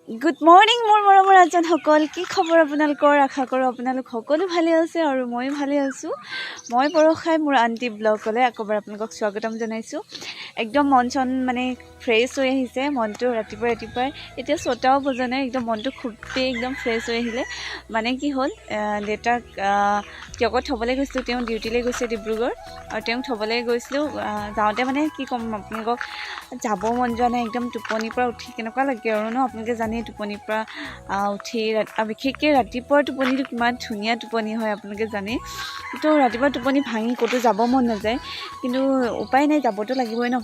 Good morning, মোৰ মৰমৰ আজন সকল কি খবৰ আপোনালোকৰ আশা কৰোঁ আপোনালোক সকলো ভালে আছে আৰু মই ভালে আছো মই পৰখাই মোৰ আন্টি ব্লগলৈ আকবাৰ আপোনালোকক স্বাগতম জনাইছো একদম মন চন মানে ফ্ৰেছ হৈ আহিছে মনটো ৰাতিপুৱা এতিয়া 6টাও বজা নাই একদম মনটো খুবেই একদম ফ্ৰেছ হৈ আহিলে মানে কি হ'ল দেউতাক কিয়কত থবলৈ গৈছিলোঁ তেওঁ ডিউটিলৈ গৈছে ডিব্ৰুগড় আৰু তেওঁ থবলৈ গৈছিলোঁ যাওঁতে মানে কি ক'ম আপোনালোকক যাব মন যোৱা নাই একদম টোপনিৰ পৰা উঠি কেনেকুৱা লাগে আৰু ন আপোনালোকে জানে টোপনিৰ পৰা উঠি বিশেষকৈ ৰাতিপুৱাৰ টোপনিটো কিমান ধুনীয়া টোপনি হয় আপোনালোকে জানে তো ৰাতিপুৱা টোপনি ভাঙি ক'তো যাব মন নাযায় কিন্তু উপায় নাই যাবতো লাগিবই ন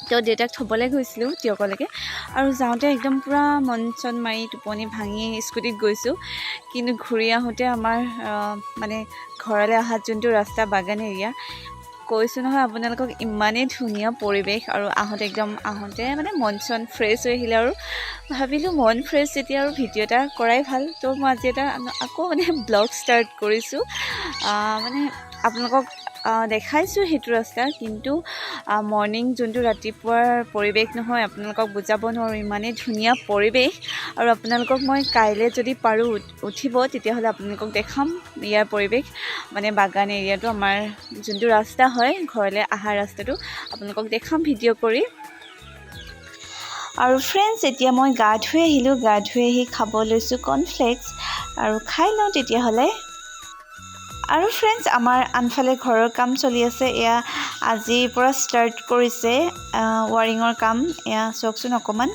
তো দেউতাক থ'বলৈ গৈছিলোঁ তিয়কলৈকে আৰু যাওঁতে একদম পূৰা মন চন মাৰি টোপনি ভাঙি স্কুটিত গৈছোঁ কিন্তু ঘূৰি আহোঁতে আমাৰ মানে ঘৰলৈ অহা যোনটো ৰাস্তা বাগান এৰিয়া কৈছোঁ নহয় আপোনালোকক ইমানেই ধুনীয়া পৰিৱেশ আৰু আহোঁতে মানে মন চন ফ্ৰেছ হৈ আহিলে আৰু ভাবিলোঁ মন ফ্ৰেছ যেতিয়া আৰু ভিডিঅ' এটা কৰাই ভাল তো মই আজি এটা আকৌ মানে ব্লগ ষ্টাৰ্ট কৰিছোঁ মানে আপোনালোকক দেখাইছোঁ সেইটো ৰাস্তা কিন্তু মৰ্ণিং যোনটো ৰাতিপুৱাৰ পৰিৱেশ নহয় আপোনালোকক বুজাব নোৱাৰোঁ ইমানেই ধুনীয়া পৰিৱেশ আৰু আপোনালোকক মই কাইলৈ যদি পাৰোঁ উঠিব তেতিয়াহ'লে আপোনালোকক দেখাম ইয়াৰ পৰিৱেশ মানে বাগান এৰিয়াটো আমাৰ যোনটো ৰাস্তা হয় ঘৰলৈ অহা ৰাস্তাটো আপোনালোকক দেখাম ভিডিঅ' কৰি আৰু ফ্ৰেণ্ডছ এতিয়া মই গা ধুই আহিলোঁ গা ধুই আহি খাব লৈছোঁ কৰ্ণফ্লেক্স আৰু খাই লওঁ তেতিয়াহ'লে আৰু ফ্ৰেণ্ডছ আমাৰ আনফালে ঘৰৰ কাম চলি আছে এয়া আজিৰ পৰা ষ্টাৰ্ট কৰিছে ৱাৰিঙৰ কাম এয়া চাওকচোন অকণমান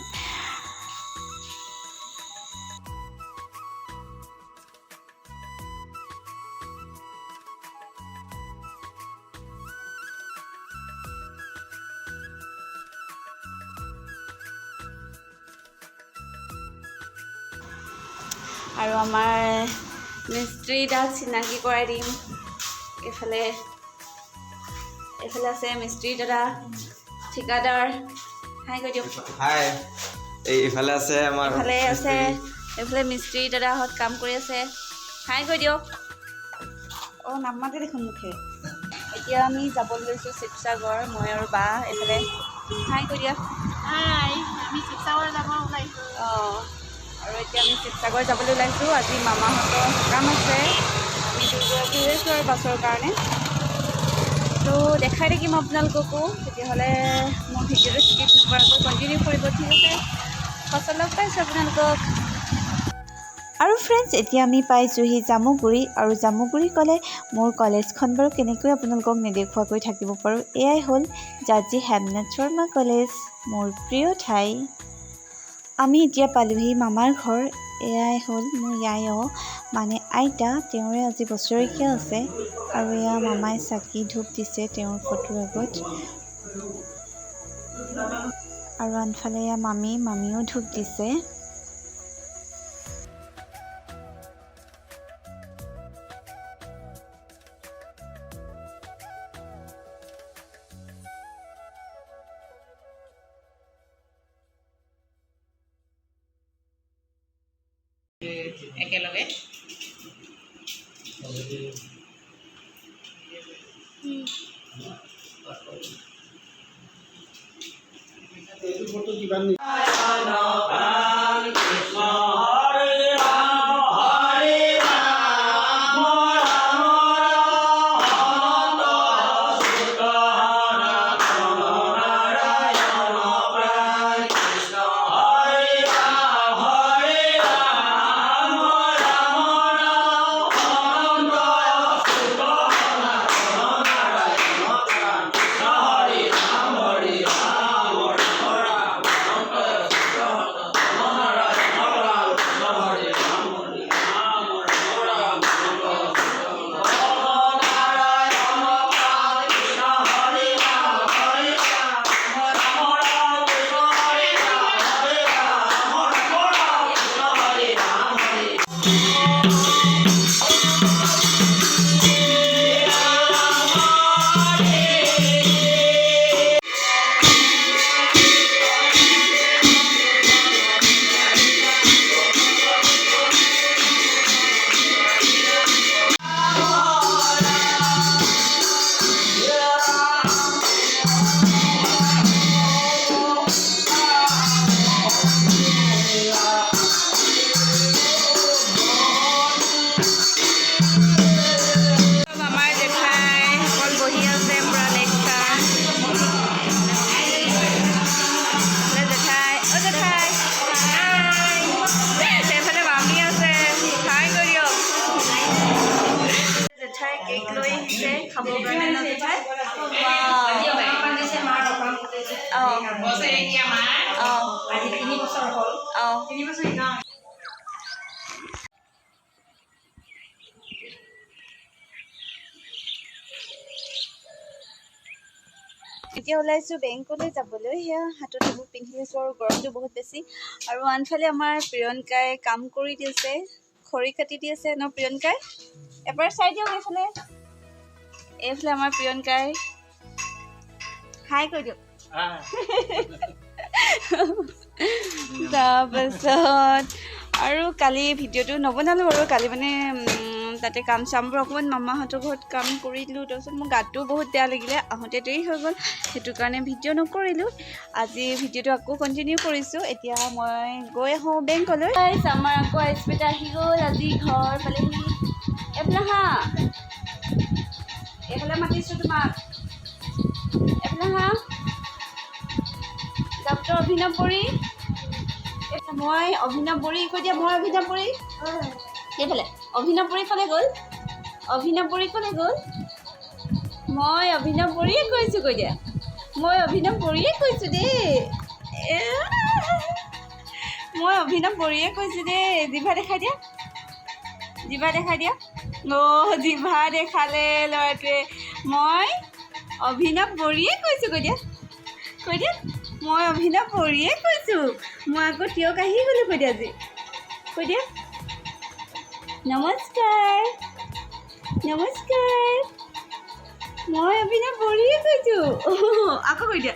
আৰু আমাৰ মিস্ত্ৰীদাক চিনাকি কৰাই দিম এইফালে আছে মিস্ত্ৰী দাদা ঠিকাদাৰ হাই কৈ দিয়ক হাই এইফালে আছে আমাৰ এইফালে মিস্ত্ৰী দাদাহঁত কাম কৰি আছে হাই কৈ দিয়ক নাম মাতে দেখোন মুখে এতিয়া আমি যাবলৈ লৈছোঁ শিৱসাগৰ মই আৰু বা এইফালে হাই কৈ দিয়া হাই আমি শিৱসাগৰ যাব ওলাইছোঁ আৰু এতিয়া আমি শিৱসাগৰ যাবলৈ ওলাইছোঁ আজি মামাহঁতৰ সকাম আছে আমি দুগৰাকী আছোঁ আৰু বাছৰ কাৰণে তো দেখাই থাকিম আপোনালোককো তেতিয়াহ'লে মোৰ ভিডিঅ'টো স্কিপ নকৰাকৈ কণ্টিনিউ কৰিব ঠিক আছে পাছত লগ পাইছোঁ আপোনালোকক আৰু ফ্ৰেণ্ডছ এতিয়া আমি পাইছোঁহি জামুগুৰি আৰু জামুগুৰি ক'লে মোৰ কলেজখন বাৰু কেনেকৈ আপোনালোকক নেদেখুৱাকৈ থাকিব পাৰোঁ এয়াই হ'ল জাজি হেমনাথ শৰ্মা কলেজ মোৰ প্ৰিয় ঠাই আমি এতিয়া পালোহি মামাৰ ঘৰ এয়াই হ'ল মোৰ য়ায় মানে আইতা তেওঁৰে আজি বছৰেকীয়া আছে আৰু এয়া মামাই চাকি ধূপ দিছে তেওঁৰ ফটোৰ আগত আৰু আনফালে এয়া মামীও ধূপ দিছে একেলগে খাবৰ কাৰণে ন জেঠাই এতিয়া ওলাইছোঁ বেংকলৈ যাবলৈ সেয়া হাতত এইবোৰ পিন্ধি আছোঁ আৰু গৰমটো বহুত বেছি আৰু আনফালে আমাৰ প্ৰিয়ংকাই কাম কৰি দি আছে খৰি কাটি দি আছে ন প্ৰিয়ংকাই এবাৰ চাই দিয়ক এইফালে আমাৰ প্ৰিয়ংকাই হাই কৈ দিয়ক তাৰপাছত আৰু কালি ভিডিঅ'টো নবনালোঁ বাৰু কালি মানে তাতে কাম চামবোৰ অকণমান মামাহঁতৰ ঘৰত কাম কৰি দিলোঁ তাৰপিছত মোৰ গাটোও বহুত বেয়া লাগিলে আহোঁতে দেৰি হৈ গ'ল সেইটো কাৰণে ভিডিঅ' নকৰিলোঁ আজি ভিডিঅ'টো আকৌ কণ্টিনিউ কৰিছোঁ এতিয়া মই গৈ আহোঁ বেংকলৈ আমাৰ আকৌ আইচপেটা আহি গ'ল আজি ঘৰ পালেহি এইফালে হা এইফালে মাতিছোঁ তোমাক এইফালে হা ডক্টৰ অভিনৱ বড়ি মই অভিনৱ বড়ি কৈ দিয়া মই অভিনৱ বড়ি এইফালে অভিনৱ বড়ি ক'লে গ'ল অভিনৱ বড়ি ক'লে গ'ল মই অভিনৱ বড়িয়ে কৈছোঁ কৈ দিয়া মই অভিনৱ বড়িয়ে কৈছোঁ দেই মই অভিনৱ বড়িয়ে কৈছোঁ দেই জিভা দেখাই দিয়া অ' জিভা দেখালে ল'ৰাটোৱে মই অভিনৱ বড়িয়ে কৈছোঁ কৈ দিয়া মই অভিনৱ বড়িয়ে কৈছোঁ মই আকৌ তিয়ক আহি গ'লোঁ কৈ দিয়া আজি কৈ দিয়া নমস্কাৰ মই অভিনৱ বড়িয়ে কৈছোঁ আকৌ কৈ দিয়া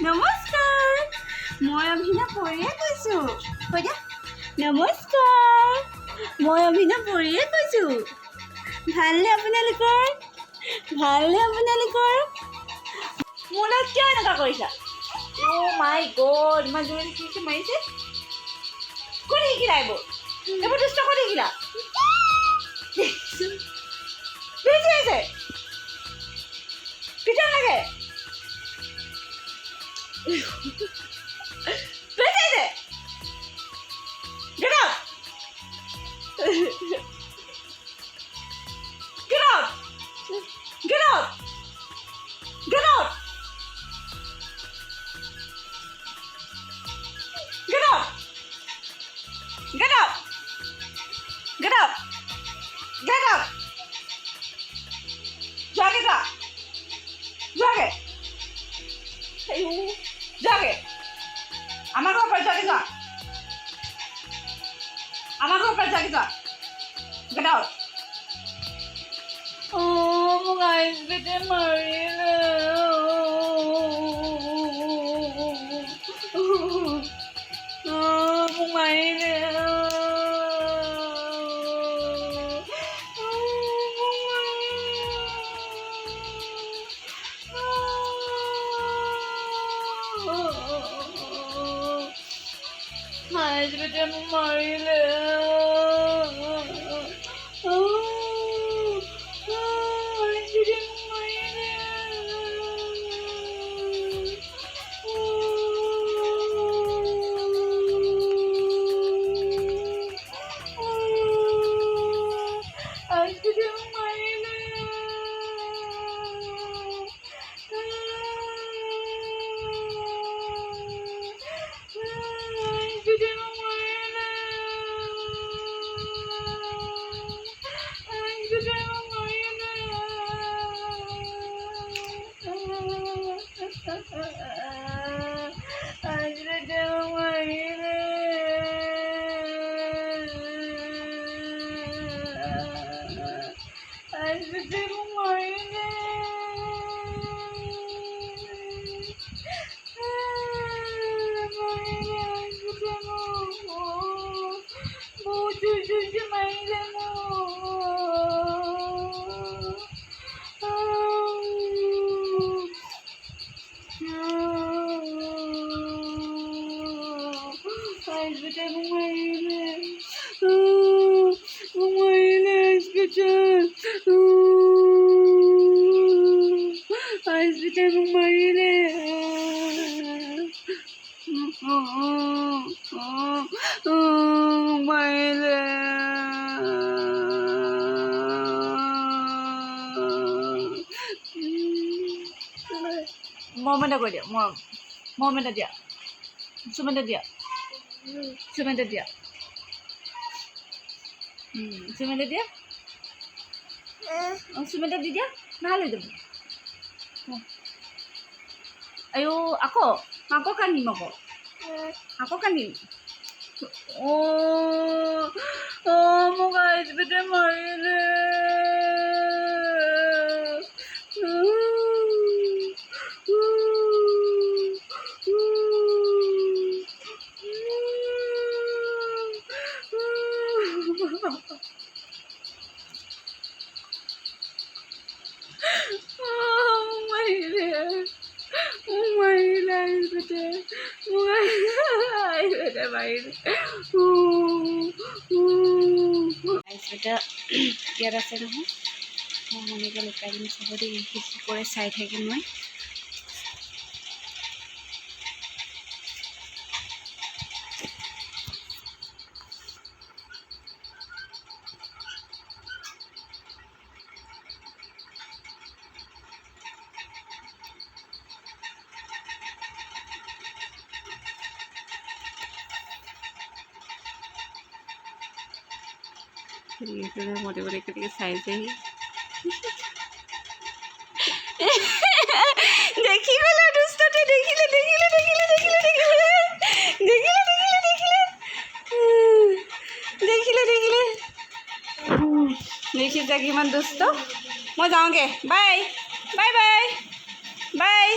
নমস্কাৰ মই অভিনৱ বড়িয়ে কৈছোঁ কৈ দিয়া নমস্কাৰ মই অভিনৱ বড়িয়ে কৈছোঁ ভালনে আপোনালোকৰ মোৰ লগত কিয় এনেকুৱা কৰিছা অ' মাই গড ইমান জোৰে কি মাৰিছে ক'ত শিকিলা এইবোৰ দুষ্ট ক'ত শিকিলা পিঠা লাগে Get out! Get out! Get out! Get out! Get out! Get out! Get out! Get out! Jaga tak? Jaga. Jaga. Amak kau pergi jaga. Amak kau pergi jaga. Get out. Oh, guys, bete Maria. Oh, Maria. Mas bete Maria. এটা কৈ দিয়া মৰম এটা দিয়া চুম এটা দিয়া চুম এটা দিয়া চুম এটা দিয়া চুম এটা দি দিয়া ভাল হৈ যাব আইও আকৌ কান্দিম আকৌ কান্দিম মোক আইচ বেটে মাৰিলে ইয়াত আছে নহয় মই মনেকে লুকাই দিম চাব দেই কি কৰে চাই থাকিম মই মোটে মোটে কেটে চাইছেহি দেখিলে দুষ্টতে দেখিলে দেখিছা কিমান দুষ্ট মই যাওঁগে বাই বাই বাই বাই